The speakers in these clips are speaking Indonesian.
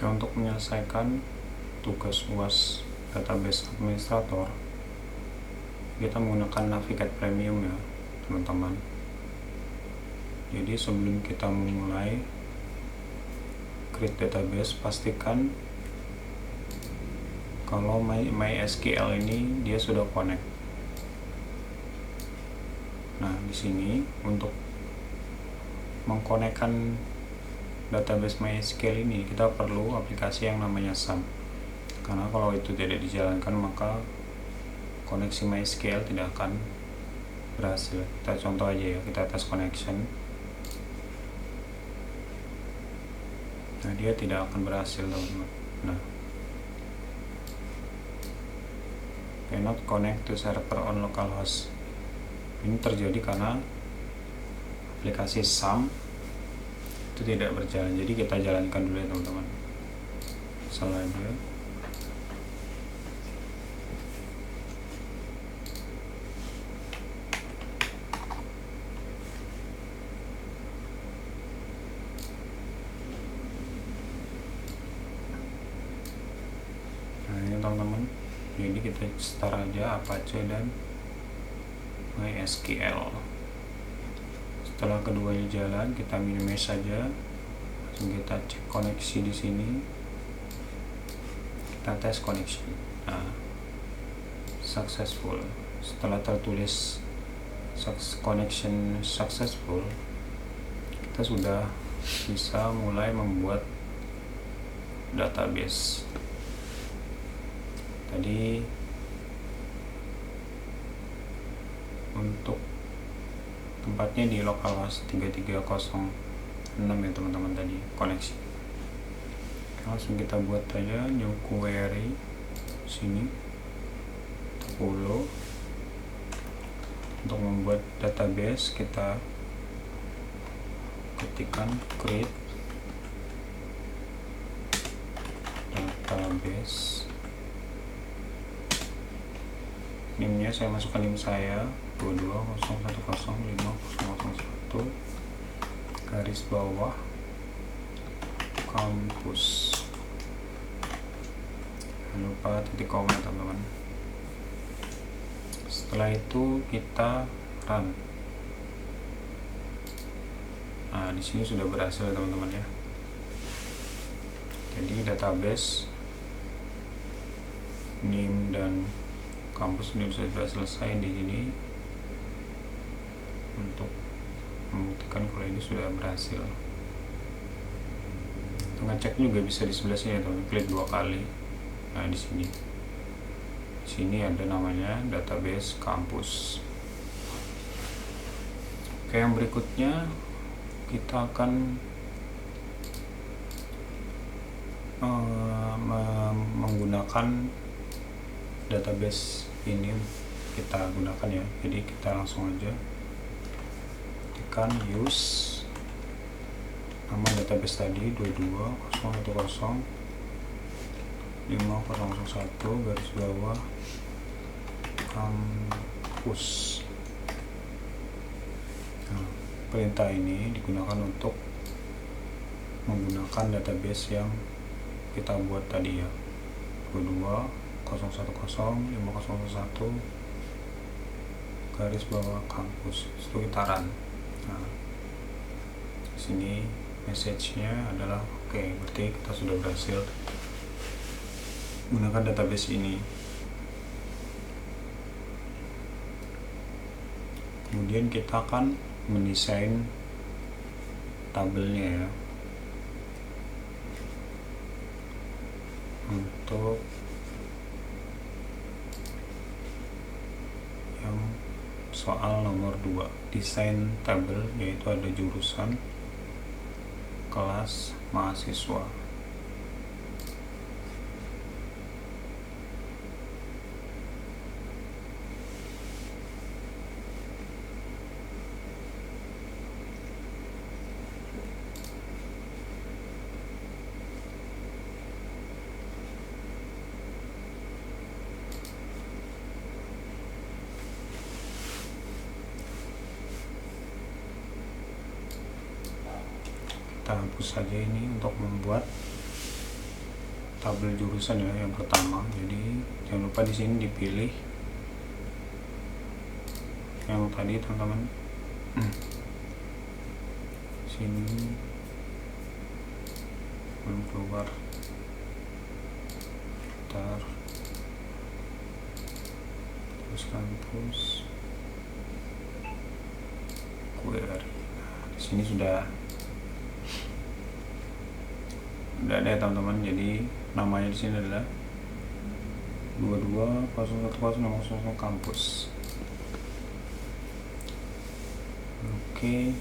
Oke, untuk menyelesaikan tugas UAS database administrator, kita menggunakan Navigate Premium ya teman-teman. Jadi sebelum kita memulai create database, pastikan kalau MySQL ini dia sudah connect. Nah, di sini untuk mengkonekkan database MySQL ini kita perlu aplikasi yang namanya SAM. Karena kalau itu tidak dijalankan maka koneksi MySQL tidak akan berhasil. Kita contoh aja ya, kita tes connection. Nah, dia tidak akan berhasil teman-teman. Nah, cannot connect to server on localhost. Ini terjadi karena aplikasi SAM itu tidak berjalan. Jadi kita jalankan dulu ya teman-teman. Salah aja. Nah, ini teman-teman. Jadi kita start aja Apache dan MySQL. Setelah keduanya jalan, kita minimize saja. Langsung kita cek koneksi di sini. Kita tes connection. Nah, successful. Setelah tertulis connection successful, kita sudah bisa mulai membuat database. Tadi untuk tempatnya di localhost 3306 ya teman-teman, tadi koneksi. Langsung kita buat aja new query sini, follow. Untuk membuat database kita ketikkan create database. NIM-nya saya masukkan NIM saya 22010501 garis bawah kampus. Jangan lupa titik koma teman-teman. Setelah itu kita run. Nah, di sini sudah berhasil teman-teman ya. Jadi database NIM dan kampus ini sudah selesai di sini. Untuk membuktikan kalau ini sudah berhasil, ngecek juga bisa di sebelah sini ya teman, klik 2 kali. Nah, di sini ada namanya database kampus. Oke, yang berikutnya kita akan menggunakan database ini kita gunakan ya. Jadi kita langsung aja tekan use nama database tadi 22010501 garis bawah kampus. Nah, perintah ini digunakan untuk menggunakan database yang kita buat tadi ya, 22010501 garis bawah kampus. Itu kita run. Nah, sini message-nya adalah oke, berarti kita sudah berhasil menggunakan database ini. Kemudian kita akan mendesain tabelnya ya. Untuk yang soal nomor 2, desain tabel, yaitu ada jurusan, kelas, mahasiswa. Kita hapus saja ini untuk membuat tabel jurusan ya yang pertama. Jadi jangan lupa di sini dipilih yang tadi teman-teman. Sini belum keluar, ntar terus kampus query. Nah, di sini sudah ada ya teman-teman. Jadi namanya di sini adalah 22.01.00 kampus. Oke.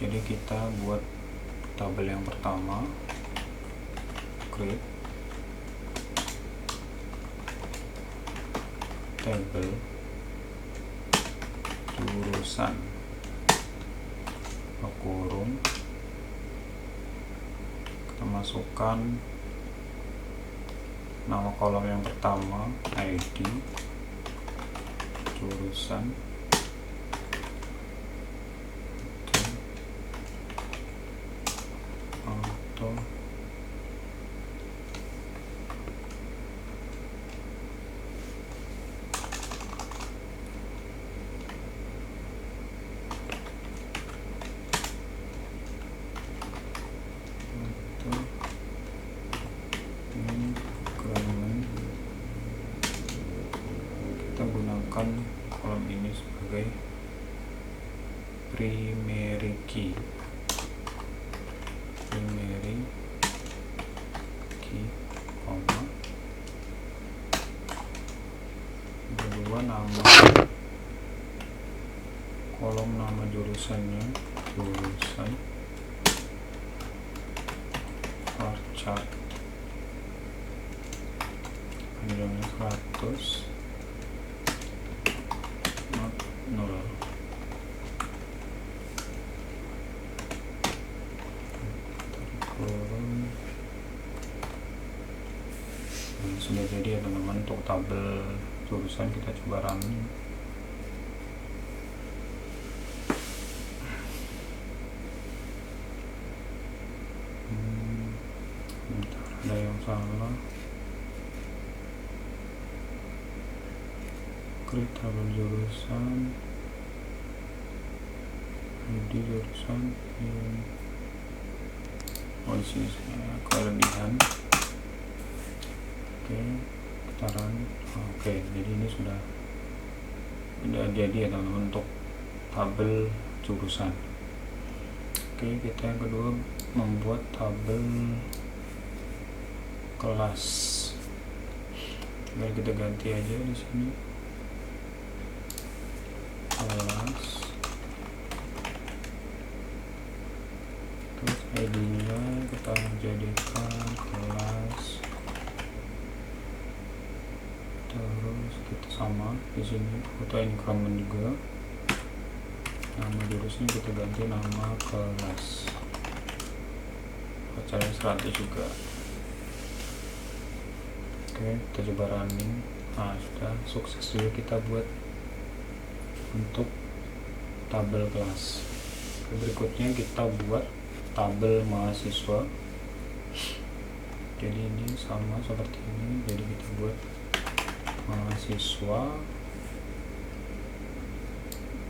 Jadi kita buat tabel yang pertama, create tabel jurusan, kurung, kita masukkan nama kolom yang pertama ID jurusan, auto kita gunakan kolom ini sebagai primary key, koma, kedua nama kolom nama jurusannya, jurusan, varchar panjangnya 100, not 0. Nah, sudah jadi ya teman-teman untuk tabel jurusan. Kita coba running. Ada yang salah. Create tabel jurusan, ID jurusan, oh di sini kelebihan. Oke, kita run. Oke, jadi ini sudah jadi ya teman-teman untuk tabel jurusan. Oke, kita yang kedua membuat tabel kelas. Biar kita ganti aja di sini kelas, terus ID-nya kita jadikan kelas, terus kita sama di sini auto increment juga. Nama jurusnya kita ganti nama kelas, bacanya 100 juga. Oke, kita coba running. Nah, sudah sukses juga kita buat untuk tabel kelas. Berikutnya kita buat tabel mahasiswa. Jadi ini sama seperti ini. Jadi kita buat mahasiswa,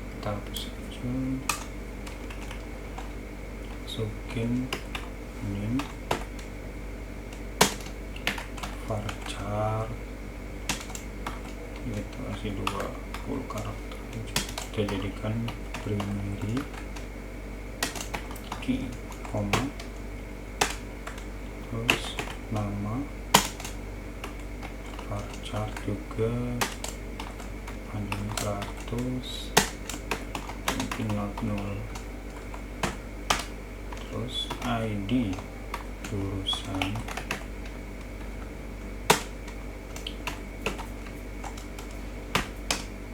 kita hapus aja, masukin name, varchar, kita kasih 20 karakter, kita jadikan primary key, koma, terus nama varchar juga panjangnya 100, mungkin not 0, terus ID jurusan,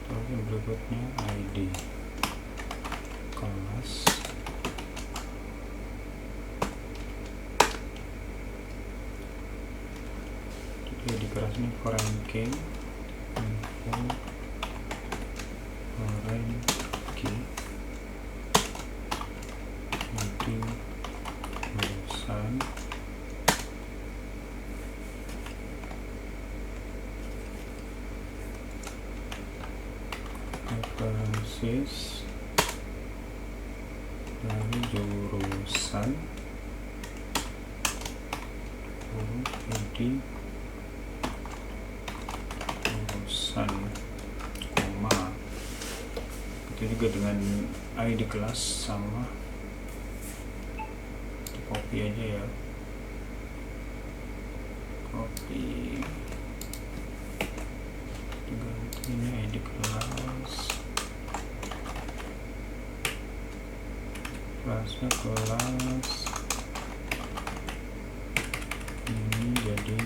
terus yang berikutnya ID kelas, jadi keras ini foreign key, info foreign key, ID basis dari jurusan jadi jurusan koma. Itu juga dengan ID kelas sama, copy aja ya, copy, ganti ini ID kelas, kelasnya kelas ini jadi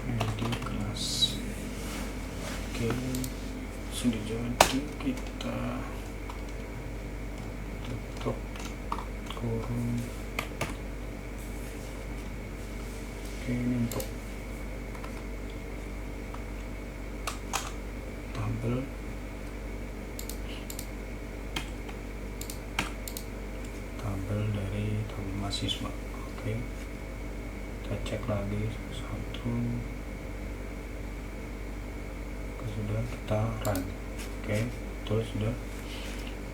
ID kelas. Oke, sudah jadi, kita tutup kurung. Oke, ini untuk tabel dari tabel mahasiswa. Oke, kita cek lagi satu. Sudah kita run. Oke, itu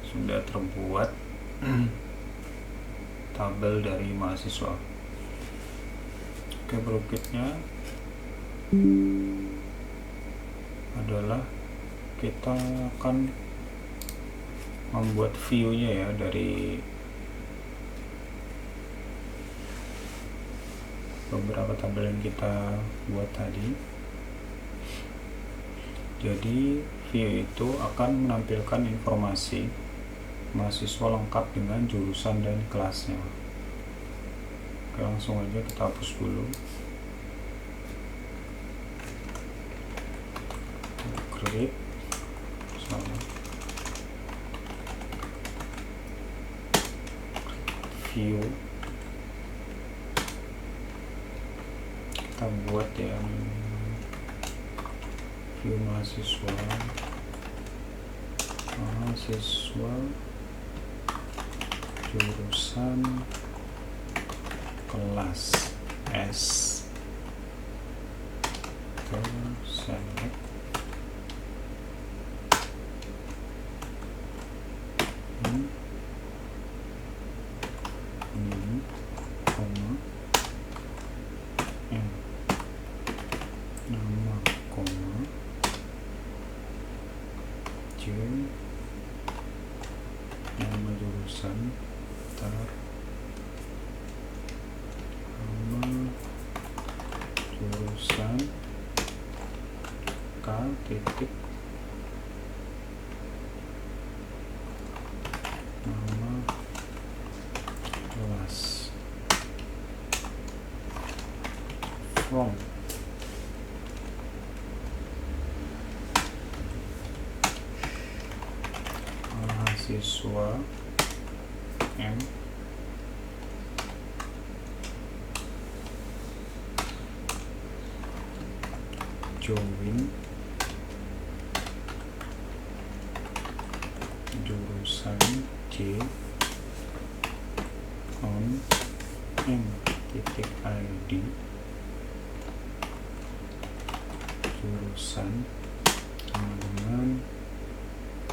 sudah terbuat tabel dari mahasiswa. Oke, berikutnya adalah kita akan membuat view-nya ya dari beberapa tabel yang kita buat tadi. Jadi view itu akan menampilkan informasi mahasiswa lengkap dengan jurusan dan kelasnya. Oke, langsung aja kita hapus dulu. Create sama view, kita buat ya view mahasiswa jurusan kelas S. Select ini, koma, nama, koma, J, nama jurusan, nama jurusan, K titik, nama kelas, from mahasiswa M, join jurusan J on M titik ID jurusan dengan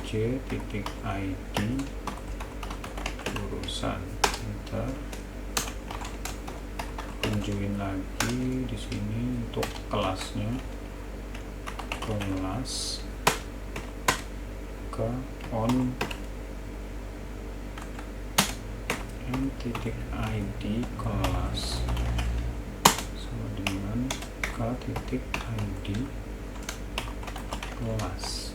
J titik ID jurusan. Ntar join lagi di sini untuk kelasnya, kelas ke on M titik ID kelas sama dengan K titik ID kelas.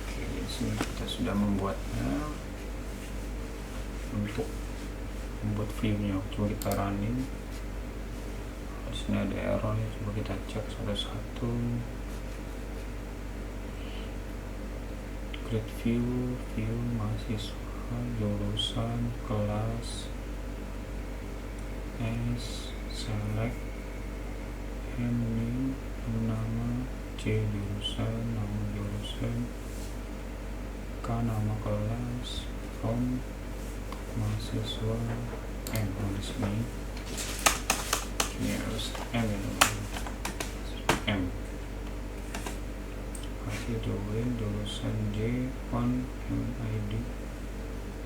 Oke, di sini kita sudah membuatnya. Untuk membuat view-nya, coba kita running. Di sini ada error ya, coba kita cek satu-satu. Create view mahasiswa jurusan kelas S, select ini nama, J jurusan, nama jurusan, K nama kelas, from mahasiswa M. Di sini ini harus M ya, M. join jurusan J on ID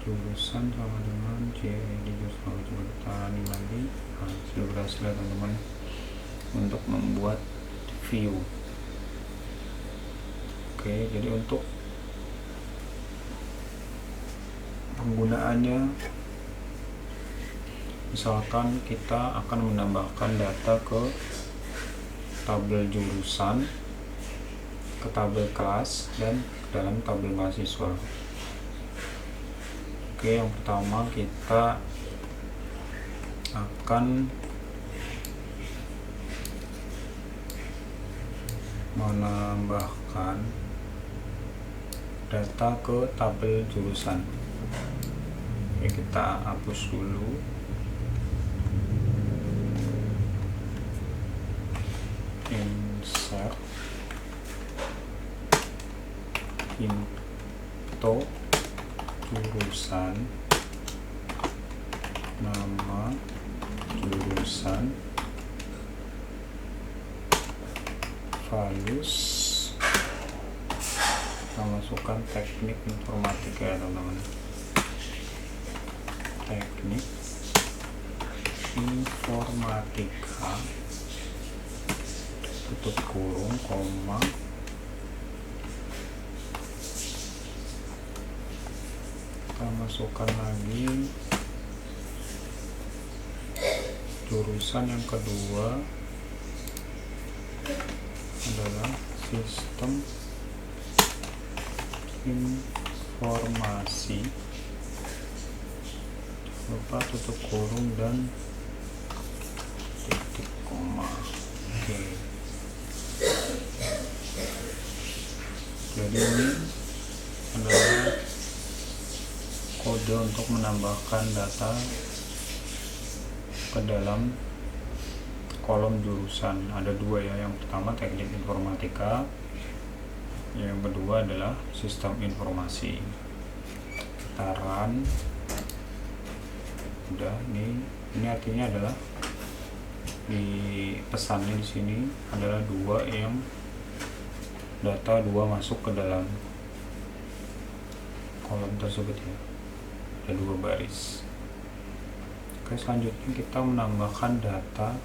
jurusan sama dengan JID jurusan. Coba kita running lagi. Nah, sudah berhasil ya teman-teman untuk membuat view. Oke, jadi untuk penggunaannya, misalkan kita akan menambahkan data ke tabel jurusan, ke tabel kelas, dan dalam tabel mahasiswa. Oke, yang pertama kita akan menambahkan data ke tabel jurusan. Oke, kita hapus dulu. Insert into jurusan, nama jurusan, values, kita masukkan teknik informatika ya teman-teman, teknik informatika, tutup kurung, koma, kita masukkan lagi jurusan yang kedua adalah sistem informasi, lupa tutup kurung dan titik koma. Oke, jadi ini adalah kode untuk menambahkan data ke dalam kolom jurusan. Ada dua ya, yang pertama teknik informatika, yang kedua adalah sistem informasi. Kita run. Udah, ini artinya adalah di pesannya di sini adalah dua, yang data dua masuk ke dalam kolom tersebut ya, ada dua baris. Oke, selanjutnya kita menambahkan data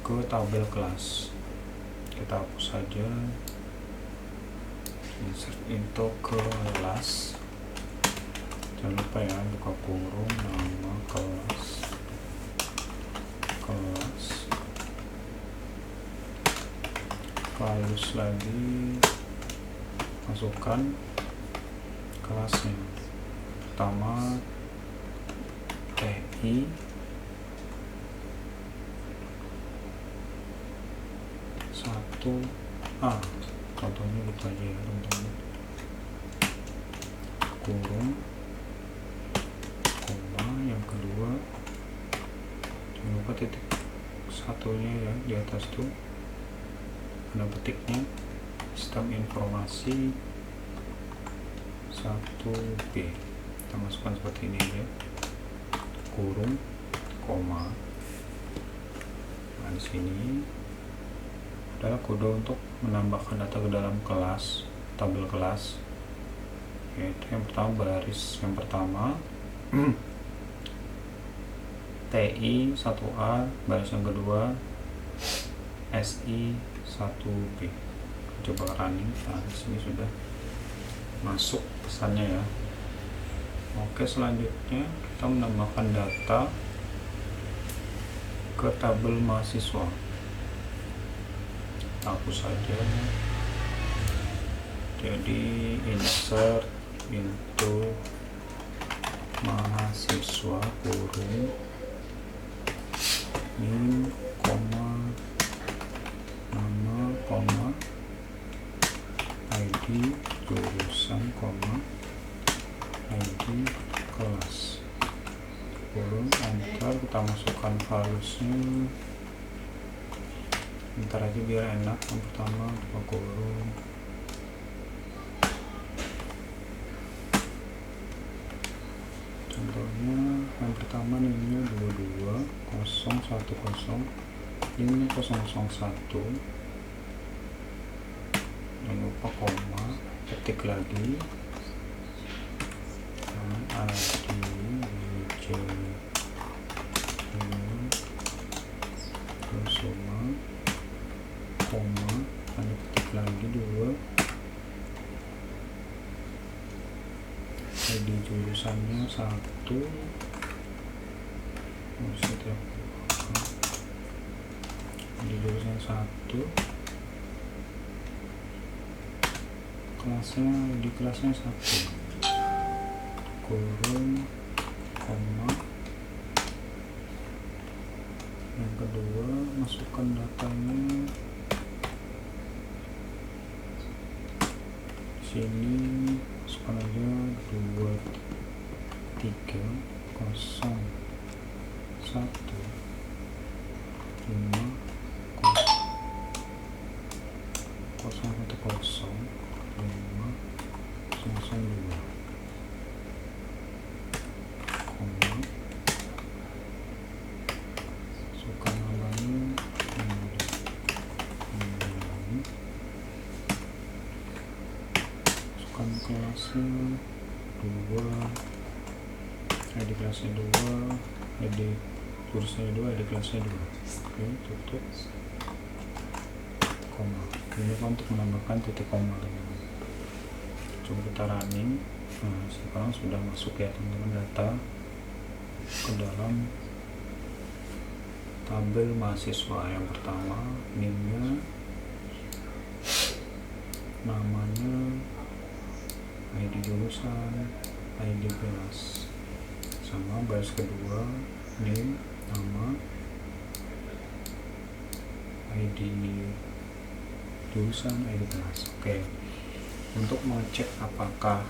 ke tabel kelas. Kita hapus saja, insert into kelas, jangan lupa ya buka kurung, nama kelas, values lagi, masukkan kelasnya. Pertama TI 1A, contohnya gitu aja ya teman-teman, kurung, koma, yang kedua jangan lupa titik satunya ya, di atas tuh ada petiknya, sistem informasi 1B, kita masukkan seperti ini ya, kurung, koma. Nah, di sini adalah kode untuk menambahkan data ke dalam kelas, tabel kelas, yaitu yang pertama baris yang pertama TI 1A, baris yang kedua SI 1B. Coba running. Nah, di sini sudah masuk pesannya ya. Oke, selanjutnya kita menambahkan data ke tabel mahasiswa. Hapus saja. Jadi insert into mahasiswa, kurung, ini koma, nama, koma, ID jurusan, koma, ID kelas, kurung, enter. Kita masukkan valuesnya, ntar aja biar enak. Yang pertama buka kurung, contohnya yang pertama nilainya 22.010, ini 001, jangan lupa koma, ketik lagi Adi Kusuma, koma, tanda ketik lagi 2, ID jurusannya 1, di jurusan 1, kelasnya di kelasnya 1, kurung, koma, yang kedua masukkan datanya sini, masukkan aja 2 3 0 1 5 0 1 0 5 0 2, koma, masukkan namanya masukkan kelasnya 2, ID kelasnya 2, ID jurusannya 2, ID kelasnya 2. Oke, tutup, koma. Ini untuk menambahkan titik koma, teman-teman. Coba kita running. Nah, sekarang sudah masuk ya teman-teman data ke dalam tabel mahasiswa. Yang pertama NIM-nya, namanya, ID jurusan, ID kelas, sama baris kedua NIM, nama, ID jurusan, ID kelas. Oke, untuk mengecek apakah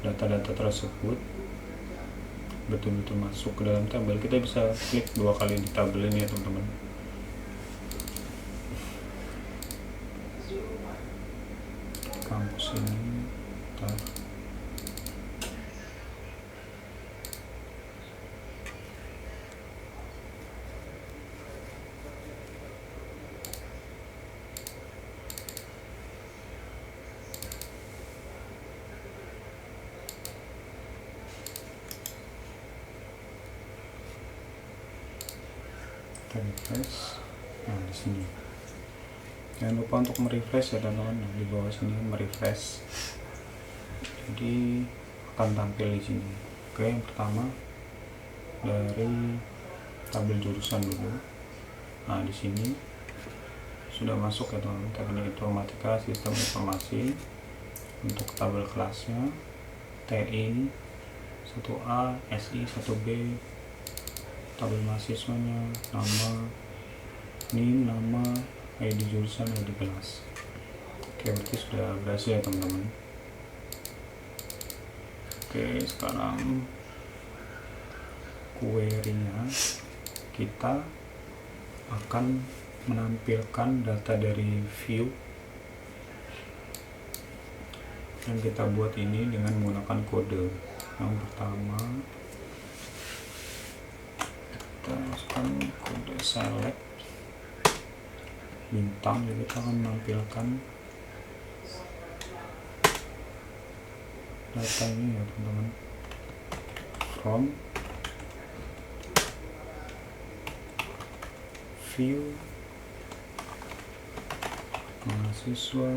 data-data tersebut betul-betul masuk ke dalam tabel, kita bisa klik 2 kali di tabel ini ya teman-teman. Kampus ini refresh. Nah, di sini jangan lupa untuk merefresh ya teman-teman. Nah, di bawah sini merefresh, jadi akan tampil di sini. Oke, yang pertama dari tabel jurusan dulu. Nah, di sini sudah masuk ya teman-teman, teknik informatika sistem informasi. Untuk tabel kelasnya TI 1A, SI 1B, tabel mahasiswanya, nama, NIM, nama, ID jurusan, ID kelas. Oke, berarti sudah berhasil ya teman-teman. Oke, sekarang query-nya, kita akan menampilkan data dari view yang kita buat ini dengan menggunakan kode. Yang pertama kita masukkan kode select bintang, jadi kita akan menampilkan data ini ya teman-teman, from view mahasiswa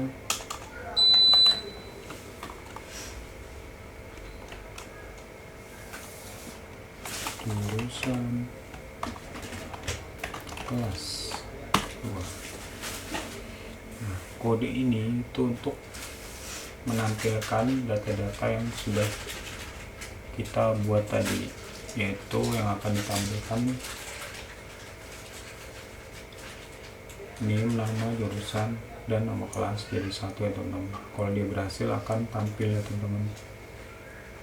jurusan kelas 2. Nah, kode ini itu untuk menampilkan data-data yang sudah kita buat tadi, yaitu yang akan ditampilkan NIM, nama, jurusan, dan nama kelas jadi satu ya teman-teman. Kalau dia berhasil akan tampil ya teman-teman.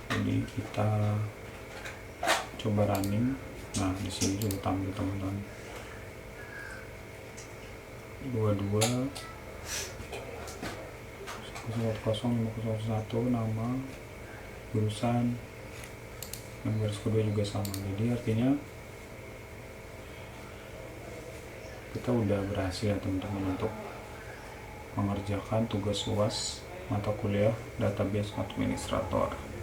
Jadi kita coba running. Nah, di sini juga tampil teman-teman. 22 00501 nama, jurusan, yang baris kedua juga sama. Jadi artinya kita udah berhasil ya teman-teman untuk mengerjakan tugas UAS mata kuliah Database Administrator.